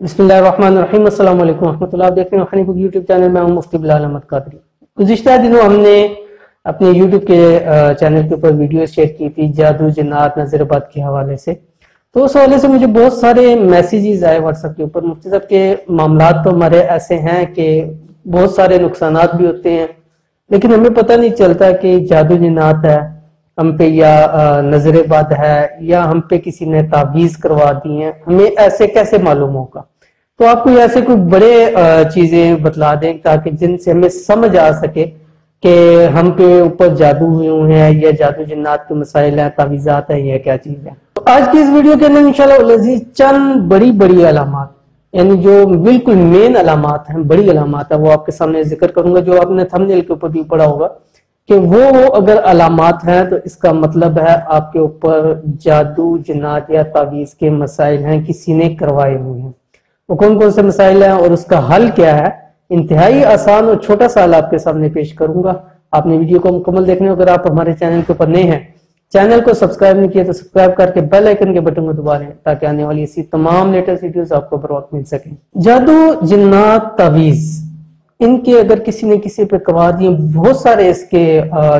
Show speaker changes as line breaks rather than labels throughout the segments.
बिस्मिल्लाहिर्रहमानिर्रहीम। अस्सलाम वालेकुम रहमतुल्लाह। आप देख रहे हैं हनीफ यूट्यूब चैनल में। मुफ्ती बिलाल अहमद कादरी। गुज़िश्ता दिनों हमने अपने यूट्यूब के चैनल के ऊपर वीडियो शेयर की थी जादू जिन्नात नजरबाद के हवाले से। तो उस हवाले से मुझे बहुत सारे मैसेजेस आए व्हाट्सएप के ऊपर। मुफ्ती साहब के मामलात तो हमारे ऐसे हैं कि बहुत सारे नुकसानात भी होते हैं, लेकिन हमें पता नहीं चलता कि जादू जिन्नात है हम पे या नजर बद है या हम पे किसी ने ताबीज करवा दी है, हमें ऐसे कैसे मालूम होगा? तो आपको ऐसे कोई बड़े चीजें बतला दें ताकि जिनसे हमें समझ आ सके कि हम पे ऊपर जादू हुए हैं या जादू जिन्नात के मसाइल है, तावीजात है, या क्या चीज है। तो आज की इस वीडियो के अंदर इंशाल्लाह अज़ीज चंद बड़ी बड़ी अलामात, यानी जो बिल्कुल मेन अलामात हैं, बड़ी अलामात है, वो आपके सामने जिक्र करूंगा, जो आपने थंबनेल के ऊपर भी पढ़ा होगा कि वो अगर अलामात हैं तो इसका मतलब है आपके ऊपर जादू जिन्नात या तावीज के मसाइल हैं, किसी ने करवाए हुए हैं। वो कौन कौन से मसाइल हैं और उसका हल क्या है, इंतहाई आसान और छोटा सा हल आपके सामने पेश करूंगा। आपने वीडियो को मुकम्मल देखने, अगर आप हमारे चैनल के ऊपर नए हैं, चैनल को सब्सक्राइब नहीं किया तो सब्सक्राइब करके बेल आइकन के बटन को दबा लें ताकि आने वाली इसी तमाम लेटेस्ट वीडियोस आपको बर वक्त मिल सके। जादू जिन्नात तावीज, इनके अगर किसी ने किसी पे करवा दिए, बहुत सारे इसके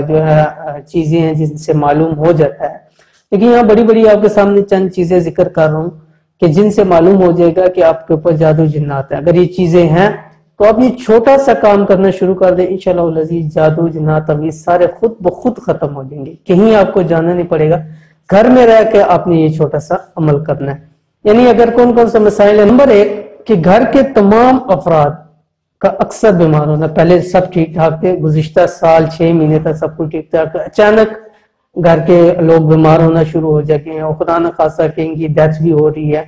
जो है चीजें हैं जिनसे मालूम हो जाता है, लेकिन यहाँ बड़ी बड़ी आपके सामने चंद चीजें जिक्र कर रहा हूँ कि जिनसे मालूम हो जाएगा कि आपके ऊपर जादू जिन्नात है। अगर ये चीजें हैं तो आप ये छोटा सा काम करना शुरू कर दें, इंशाल्लाह अज़ीज जादू जिन्नात तावीज सारे खुद ब खुद खत्म हो जाएंगे। कहीं आपको जाना नहीं पड़ेगा, घर में रह के आपने ये छोटा सा अमल करना है। यानी अगर कौन कौन से मसाइल है, नंबर एक कि घर के तमाम अफराद का अक्सर बीमार होना। पहले सब ठीक ठाक थे, गुज़िश्ता साल 6 महीने तक सब कुछ ठीक ठाक, अचानक घर के लोग बीमार होना शुरू हो जाते हैं और खुदा न खासा कि इनकी डेथ भी हो रही है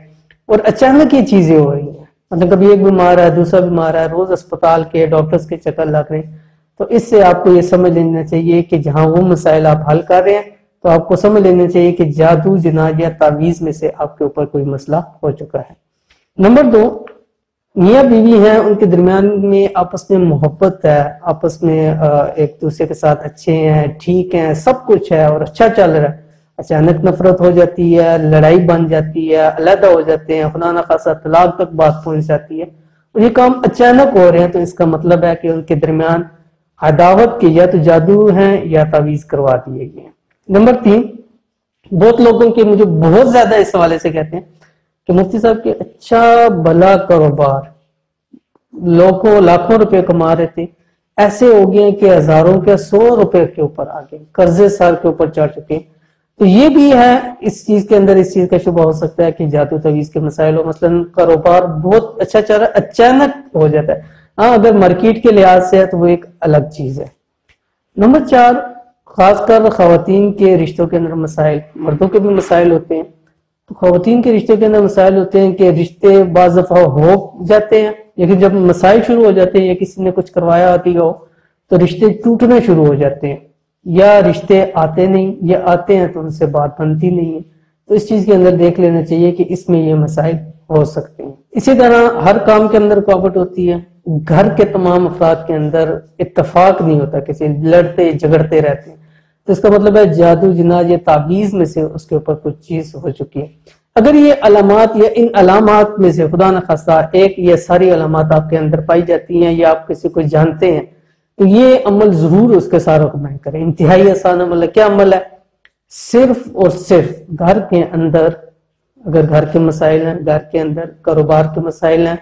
और अचानक ये चीजें हो रही हैं। मतलब कभी एक बीमार है, दूसरा बीमार है, रोज अस्पताल के डॉक्टर्स के चक्कर लग रहे हैं। तो इससे आपको ये समझ लेना चाहिए कि जहां वो मसाइल आप हल कर रहे हैं तो आपको समझ लेना चाहिए कि जादू जिन्नात या तावीज में से आपके ऊपर कोई मसला हो चुका है। नंबर 2, मियाँ बीवी हैं, उनके दरमियान में आपस में मोहब्बत है, आपस में एक दूसरे के साथ अच्छे हैं, ठीक हैं, सब कुछ है और अच्छा चल रहा है, अचानक नफरत हो जाती है, लड़ाई बन जाती है, अलग हो जाते हैं, खुदा न खासा तलाक तक बात पहुंच जाती है और ये काम अचानक हो रहे हैं, तो इसका मतलब है कि उनके दरमियान अदावत के या तो जादू हैं या तावीज करवा दिए गए हैं। नंबर 3, बहुत लोगों के मुझे बहुत ज्यादा इस हवाले से कहते हैं कि मुफ्ती साहब के अच्छा भला कारोबार, लोगों लाखों रुपए कमा रहे थे, ऐसे हो गए कि हजारों के 100 रुपए के ऊपर आ गए, कर्जे साल के ऊपर चढ़ चुके। तो ये भी है इस चीज के अंदर, इस चीज का शुबा हो सकता है कि जादू तवीज के मसाइल हो। मसलन कारोबार बहुत अच्छा चल रहा है, अचानक हो जाता है। हाँ, अगर मार्केट के लिहाज से है तो वो एक अलग चीज है। नंबर 4, खासकर खवातीन के रिश्तों के अंदर मसाइल, मर्दों के भी मसाइल होते हैं, तो खवातीन के रिश्ते के अंदर मसाइल होते हैं कि रिश्ते बाज़ दफा हो जाते हैं, लेकिन जब मसाइल शुरू हो जाते हैं या किसी ने कुछ करवाया होती हो तो रिश्ते टूटने शुरू हो जाते हैं, या रिश्ते आते नहीं, या आते हैं तो उनसे बात बनती नहीं है। तो इस चीज के अंदर देख लेना चाहिए कि इसमें ये मसाइल हो सकते हैं। इसी तरह हर काम के अंदर रुकावट होती है, घर के तमाम अफराद के अंदर इत्तेफाक नहीं होता, किसी लड़ते झगड़ते रहते हैं, तो इसका मतलब है जादू जिन्नात या ताबीज में से उसके ऊपर कुछ चीज हो चुकी है। अगर ये अलामात या इन अलामात में से खुदा न खासा एक या सारी अलामात आपके अंदर पाई जाती हैं या आप किसी को जानते हैं, तो ये अमल जरूर उसके साथ रिकमेंड करें। इंतहाई आसान अमल है। क्या अमल है? सिर्फ और सिर्फ घर के अंदर, अगर घर के मसाइल हैं, घर के अंदर कारोबार के मसाइल हैं,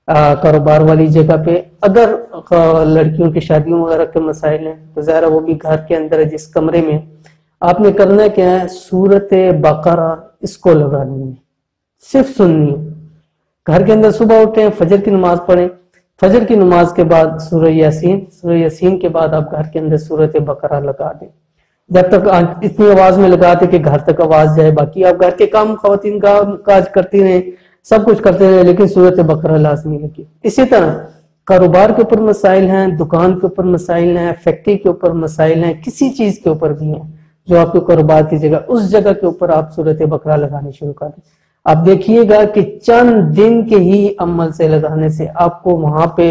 कारोबार वाली जगह पे अगर लड़कियों की शादियों वगैरह के मसाइल हैं, तो ज़ाहिर वो भी घर के अंदर जिस कमरे में, आपने करना क्या है, सूरत बकरा इसको लगानी है, सिर्फ सुननी है। घर के अंदर सुबह उठे, फजर की नमाज पढ़ें, फजर की नमाज के बाद सूरह यासीन, सूरह यासीन के बाद आप घर के अंदर सूरत बकरा लगा दें, जब तक इतनी आवाज में लगा दे कि घर तक आवाज जाए। बाकी आप घर के काम खवातीन का काज करती रहे, सब कुछ करते रहे, लेकिन सूरत बकरा लाजमी लगी। इसी तरह कारोबार के ऊपर मसाइल हैं, दुकान के ऊपर मसाइल हैं, फैक्ट्री के ऊपर मसाइल हैं, किसी चीज के ऊपर भी हैं जो आपके कारोबार की जगह, उस जगह के ऊपर आप सूरत बकरा लगानी शुरू कर दें। आप देखिएगा कि चंद दिन के ही अमल से लगाने से आपको वहां पे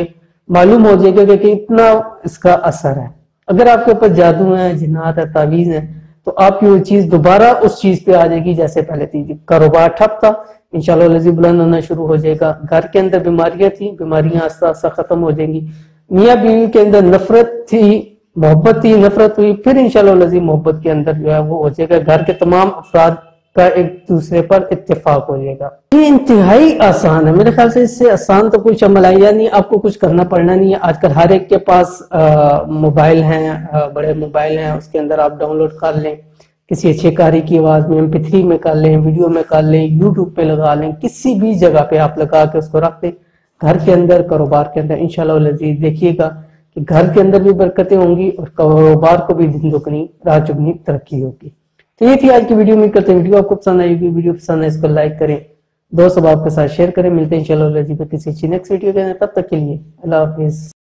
मालूम हो जाएगा कि इतना इसका असर है। अगर आपके ऊपर जादू है, जिन्नात है, तावीज है, तो आपकी वो चीज दोबारा उस चीज पे आ जाएगी जैसे पहले थी। कारोबार ठप था, इंशाल्लाह लजीज बुलंद होना शुरू हो जाएगा। घर के अंदर बीमारियां थी, बीमारियां आस्ता आस्ता खत्म हो जाएंगी। मियाँ बीवी के अंदर नफरत थी, मोहब्बत थी, नफरत हुई, फिर इंशाल्लाह लजीज मोहब्बत के अंदर जो है वो हो जाएगा। घर के तमाम अफराद का एक दूसरे पर इत्तेफाक हो जाएगा। ये इंतहाई आसान है, मेरे ख्याल से इससे आसान तो कुछ अमल आया नहीं, आपको कुछ करना पड़ना नहीं है। आजकल हर एक के पास मोबाइल हैं, बड़े मोबाइल हैं, उसके अंदर आप डाउनलोड कर लें, किसी अच्छे कारी की आवाज में MP3 में कर लें, वीडियो में कर लें, यूट्यूब पे लगा लें, किसी भी जगह पे आप लगा के उसको रख दें घर के अंदर, कारोबार के अंदर। इंशाल्लाह लजीज देखिएगा कि घर के अंदर भी बरकतें होंगी और कारोबार को भी दिन दुगनी रात चुगनी तरक्की होगी। तो ये थी आज की वीडियो। उम्मीद करते हैं वीडियो आपको पसंद आएगी। वीडियो पसंद है इसको लाइक करें, दोस्तों आपके साथ शेयर करें। मिलते हैं इंशाल्लाह लजीज किसी नेक्स्ट वीडियो के अंदर, तब तक के लिए अल्लाह हाफिज।